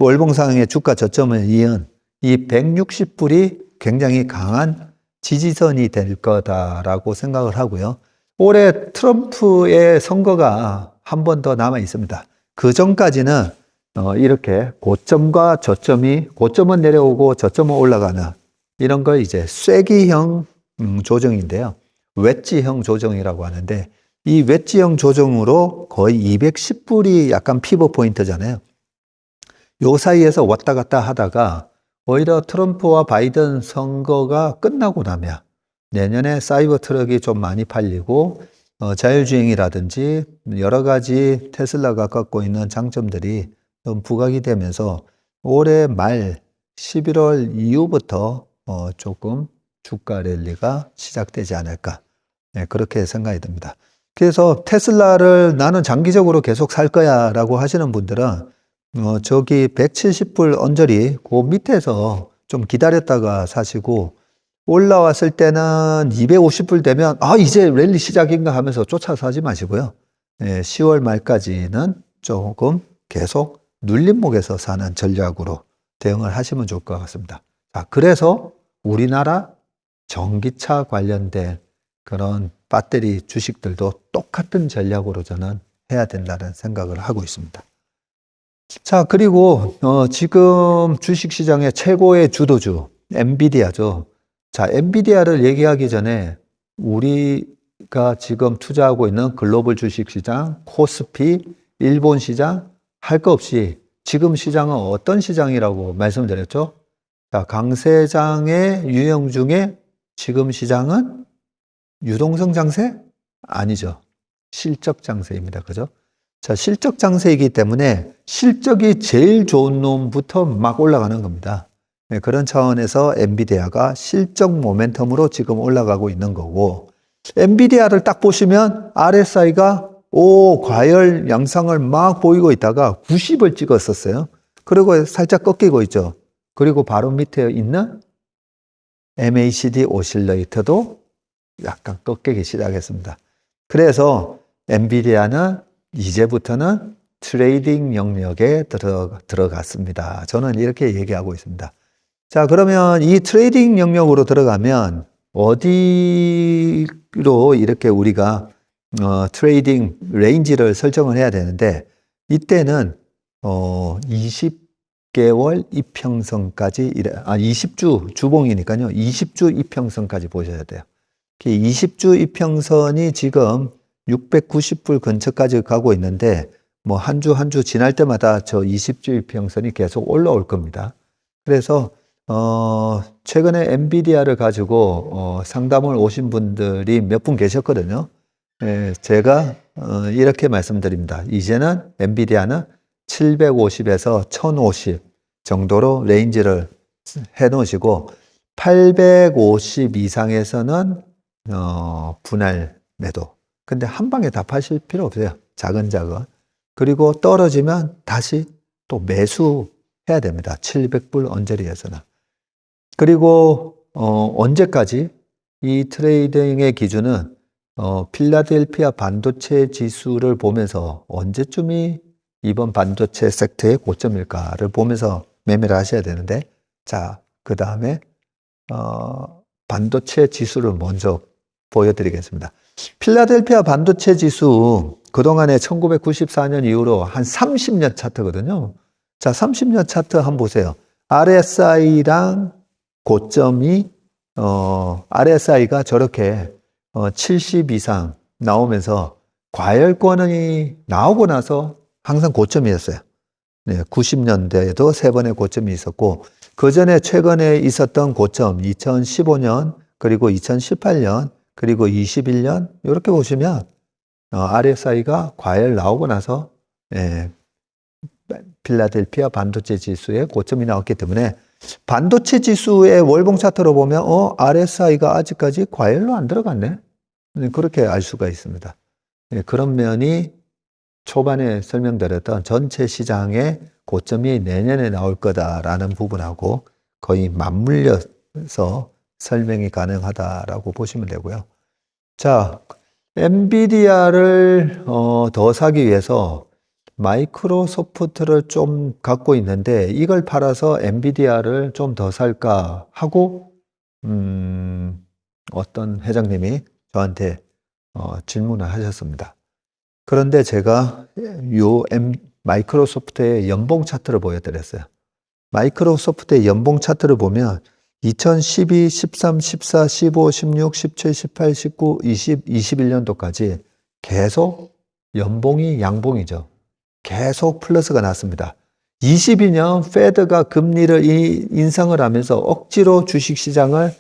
월봉상의 주가 저점을 이은 이 160불이 굉장히 강한 지지선이 될 거다라고 생각을 하고요. 올해 트럼프의 선거가 한 번 더 남아 있습니다. 그 전까지는 이렇게 고점과 저점이 고점은 내려오고 저점은 올라가는 이런 걸 이제 쐐기형 조정인데요. 웨지형 조정이라고 하는데 이 웨지형 조정으로 거의 210불이 약간 피벗 포인트잖아요. 요 사이에서 왔다 갔다 하다가 오히려 트럼프와 바이든 선거가 끝나고 나면 내년에 사이버 트럭이 좀 많이 팔리고 자율주행이라든지 여러 가지 테슬라가 갖고 있는 장점들이 좀 부각이 되면서 올해 말 11월 이후부터 조금 주가 랠리가 시작되지 않을까. 네, 그렇게 생각이 듭니다. 그래서 테슬라를 나는 장기적으로 계속 살 거야 라고 하시는 분들은 저기 170불 언저리 그 밑에서 좀 기다렸다가 사시고 올라왔을 때는 250불 되면 이제 랠리 시작인가 하면서 쫓아 사지 마시고요. 10월 말까지는 조금 계속 눌림목에서 사는 전략으로 대응을 하시면 좋을 것 같습니다. 자, 그래서 우리나라 전기차 관련된 그런 배터리 주식들도 똑같은 전략으로 저는 해야 된다는 생각을 하고 있습니다. 자, 그리고 지금 주식시장의 최고의 주도주 엔비디아죠. 자, 엔비디아를 얘기하기 전에 우리가 지금 투자하고 있는 글로벌 주식시장, 코스피, 일본 시장 할 거 없이 지금 시장은 어떤 시장이라고 말씀드렸죠? 자, 강세장의 유형 중에 지금 시장은 유동성 장세? 아니죠. 실적 장세입니다. 그죠? 자, 실적 장세이기 때문에 실적이 제일 좋은 놈부터 막 올라가는 겁니다. 네, 그런 차원에서 엔비디아가 실적 모멘텀으로 지금 올라가고 있는 거고, 엔비디아를 딱 보시면 RSI가 과열 양상을 막 보이고 있다가 90을 찍었었어요. 그리고 살짝 꺾이고 있죠. 그리고 바로 밑에 있는 MACD 오실레이터도 약간 꺾이기 시작했습니다. 그래서 엔비디아는 이제부터는 트레이딩 영역에 들어갔습니다. 저는 이렇게 얘기하고 있습니다. 자, 그러면 이 트레이딩 영역으로 들어가면 어디로 이렇게 우리가 트레이딩 레인지를 설정을 해야 되는데 이때는 20개월 이평선까지 20주 주봉이니까요. 20주 이평선까지 보셔야 돼요. 20주 이평선이 지금 690불 근처까지 가고 있는데 뭐 한 주 한 주 지날 때마다 저 20주 이평선이 계속 올라올 겁니다. 그래서 최근에 엔비디아를 가지고 상담을 오신 분들이 몇 분 계셨거든요. 제가 이렇게 말씀드립니다. 이제는 엔비디아는 750에서 1050 정도로 레인지를 해 놓으시고 850 이상에서는 분할 매도. 근데 한 방에 다 파실 필요 없어요. 작은. 그리고 떨어지면 다시 또 매수해야 됩니다. 700불 언저리에서는. 그리고 언제까지? 이 트레이딩의 기준은 필라델피아 반도체 지수를 보면서 언제쯤이 이번 반도체 섹터의 고점일까를 보면서 매매를 하셔야 되는데, 자, 그 다음에 반도체 지수를 먼저 보여드리겠습니다. 필라델피아 반도체 지수 그동안에 1994년 이후로 한 30년 차트거든요. 자, 30년 차트 한번 보세요. RSI랑 고점이 RSI가 저렇게 70 이상 나오면서 과열권이 나오고 나서 항상 고점이었어요. 네, 90년대에도 세 번의 고점이 있었고 그 전에 최근에 있었던 고점 2015년 그리고 2018년 그리고 21년 이렇게 보시면 RSI가 과열 나오고 나서 필라델피아 반도체 지수의 고점이 나왔기 때문에 반도체 지수의 월봉 차트로 보면 RSI가 아직까지 과열로 안 들어갔네. 그렇게 알 수가 있습니다. 그런 면이 초반에 설명드렸던 전체 시장의 고점이 내년에 나올 거다라는 부분하고 거의 맞물려서 설명이 가능하다라고 보시면 되고요. 자, 엔비디아를 더 사기 위해서 마이크로소프트를 좀 갖고 있는데 이걸 팔아서 엔비디아를 좀 더 살까 하고 어떤 회장님이 저한테 질문을 하셨습니다. 그런데 제가 마이크로소프트의 연봉 차트를 보여드렸어요. 마이크로소프트의 연봉 차트를 보면 2012, 13, 14, 15, 16, 17, 18, 19, 20, 21년도까지 계속 연봉이 양봉이죠. 계속 플러스가 났습니다. 22년 페드가 금리를 인상을 하면서 억지로 주식시장을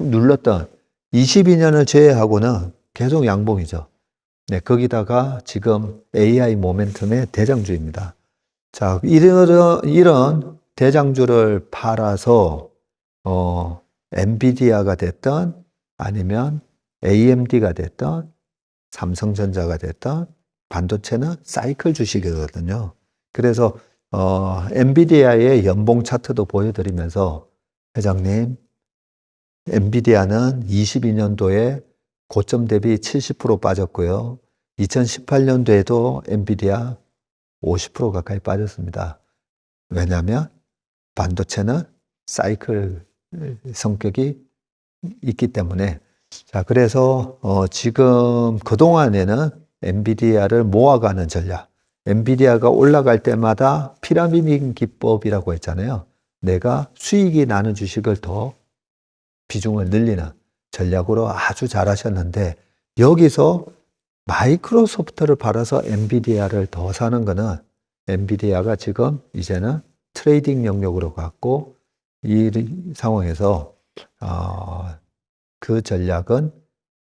눌렀던 22년을 제외하고는 계속 양봉이죠. 네, 거기다가 지금 AI 모멘텀의 대장주입니다. 자, 이런 대장주를 팔아서 엔비디아가 됐던 아니면 AMD가 됐던 삼성전자가 됐던 반도체는 사이클 주식이거든요. 그래서 엔비디아의 연봉 차트도 보여드리면서 회장님, 엔비디아는 22년도에 고점 대비 70% 빠졌고요. 2018년도에도 엔비디아 50% 가까이 빠졌습니다. 왜냐하면 반도체는 사이클 성격이 있기 때문에. 자, 그래서 지금 그동안에는 엔비디아를 모아가는 전략. 엔비디아가 올라갈 때마다 피라미드 기법이라고 했잖아요. 내가 수익이 나는 주식을 더 비중을 늘리는 전략으로 아주 잘하셨는데 여기서 마이크로소프트를 팔아서 엔비디아를 더 사는 거는 엔비디아가 지금 이제는 트레이딩 영역으로 갔고 이 상황에서 그 전략은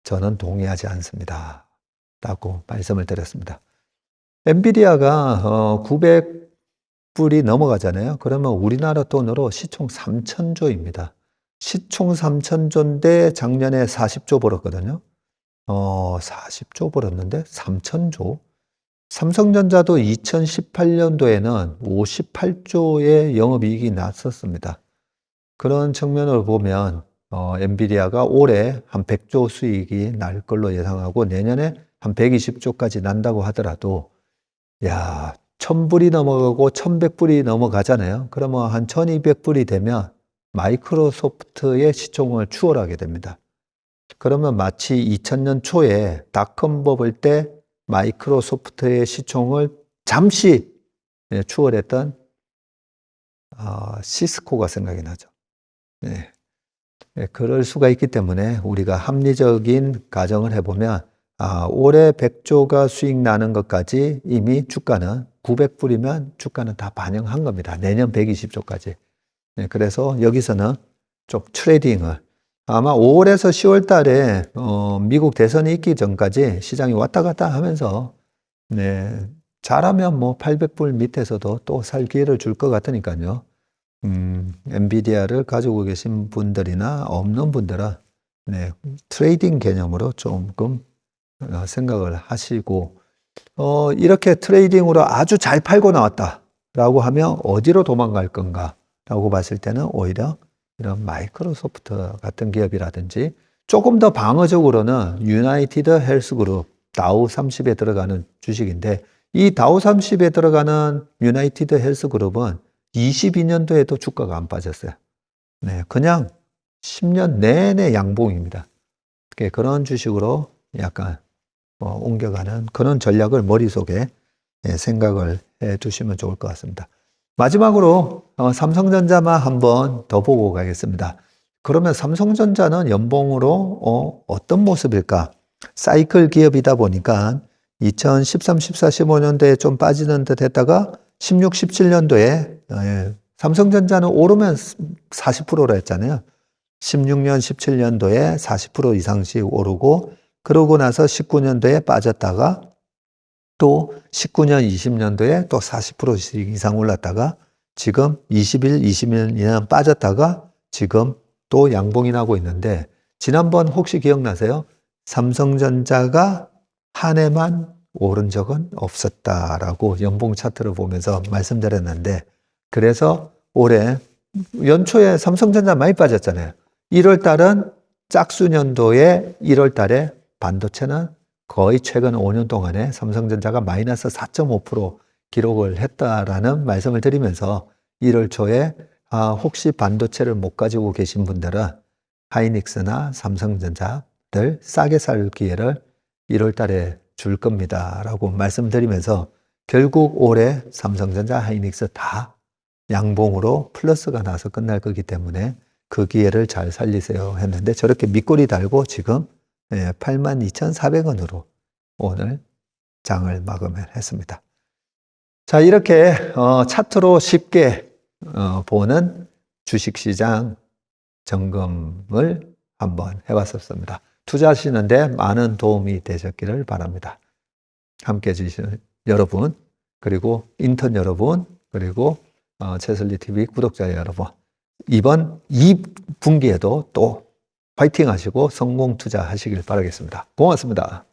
저는 동의하지 않습니다. 라고 말씀을 드렸습니다. 엔비디아가 900불이 넘어가잖아요. 그러면 우리나라 돈으로 시총 3,000조입니다. 시총 3,000조인데 작년에 40조 벌었거든요. 40조 벌었는데 3,000조. 삼성전자도 2018년도에는 58조의 영업이익이 났었습니다. 그런 측면으로 보면 엔비디아가 올해 한 100조 수익이 날 걸로 예상하고 내년에 한 120조까지 난다고 하더라도 1,000불이 넘어가고 1,100불이 넘어가잖아요. 그러면 한 1,200불이 되면 마이크로소프트의 시총을 추월하게 됩니다. 그러면 마치 2000년 초에 닷컴 버블 때 마이크로소프트의 시총을 잠시 추월했던 시스코가 생각이 나죠. 네. 그럴 수가 있기 때문에 우리가 합리적인 가정을 해보면 올해 100조가 수익 나는 것까지 이미 주가는 900불이면 주가는 다 반영한 겁니다. 내년 120조까지. 그래서 여기서는 좀 트레이딩을 아마 5월에서 10월 달에 미국 대선이 있기 전까지 시장이 왔다 갔다 하면서 잘하면 뭐 800불 밑에서도 또 살 기회를 줄 것 같으니까요. 엔비디아를 가지고 계신 분들이나 없는 분들은 트레이딩 개념으로 조금 생각을 하시고 이렇게 트레이딩으로 아주 잘 팔고 나왔다라고 하면 어디로 도망갈 건가라고 봤을 때는 오히려 이런 마이크로소프트 같은 기업이라든지 조금 더 방어적으로는 유나이티드 헬스그룹 다우 30에 들어가는 주식인데 이 다우 30에 들어가는 유나이티드 헬스그룹은 22년도에도 주가가 안 빠졌어요. 그냥 10년 내내 양봉입니다. 그런 주식으로 약간 옮겨가는 그런 전략을 머릿속에 생각을 해 두시면 좋을 것 같습니다. 마지막으로 삼성전자만 한번 더 보고 가겠습니다. 그러면 삼성전자는 연봉으로 어떤 모습일까? 사이클 기업이다 보니까 2013, 14, 15년도에 좀 빠지는 듯 했다가 16, 17년도에 삼성전자는 오르면 40%로 했잖아요. 16년, 17년도에 40% 이상씩 오르고 그러고 나서 19년도에 빠졌다가 또 19년, 20년도에 또 40%씩 이상 올랐다가 지금 21, 22년 빠졌다가 지금 또 양봉이 나고 있는데 지난번 혹시 기억나세요? 삼성전자가 한 해만 오른 적은 없었다라고 연봉 차트를 보면서 말씀드렸는데 그래서 올해 연초에 삼성전자 많이 빠졌잖아요. 1월 달은 짝수년도에 1월 달에 반도체는 거의 최근 5년 동안에 삼성전자가 마이너스 4.5% 기록을 했다라는 말씀을 드리면서 1월 초에 혹시 반도체를 못 가지고 계신 분들은 하이닉스나 삼성전자들 싸게 살 기회를 1월 달에 줄 겁니다. 라고 말씀드리면서 결국 올해 삼성전자, 하이닉스 다 양봉으로 플러스가 나서 끝날 거기 때문에 그 기회를 잘 살리세요 했는데 저렇게 밑꼬리 달고 지금 82,400원으로 오늘 장을 마감을 했습니다. 자, 이렇게 차트로 쉽게 보는 주식시장 점검을 한번 해봤었습니다. 투자하시는데 많은 도움이 되셨기를 바랍니다. 함께 해주신 여러분, 그리고 인턴 여러분, 그리고 채슬리 TV 구독자 여러분, 이번 2분기에도 또 파이팅 하시고 성공 투자하시길 바라겠습니다. 고맙습니다.